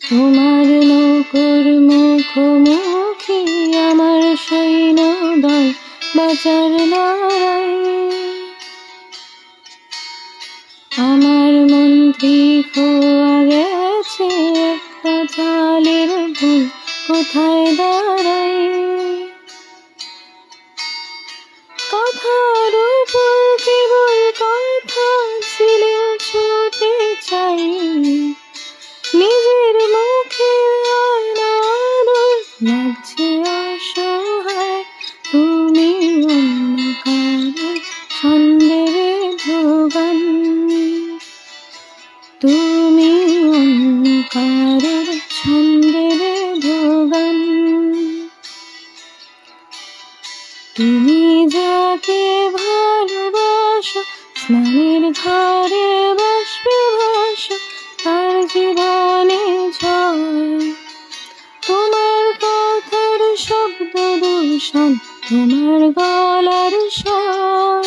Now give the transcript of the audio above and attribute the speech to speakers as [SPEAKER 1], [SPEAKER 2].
[SPEAKER 1] তোমার নৌকোর মুখোমুখি আমার সৈন্যদল বাঁচার লড়াই। আমার মন্ত্রী খোয়া গেছে একটা চালের ভুল কোথায় দাঁড়াই। কথার উপর কেবল কথা ছিলে ছুটে চাই, নিজের মুখে আনানোর লাগছে অসহায়। তুমি অন্য কারো ছন্দের ভোগান, তুমি অন্য কারো ছন্দের ভোগান। তুমি যাকে ভালোবাসো স্নানের ঘরে বাষ্পে ভাসো, তার জীবনে ঝড়। তোমার কথার শব্দ দূষণ, তোমার গলার স্বর।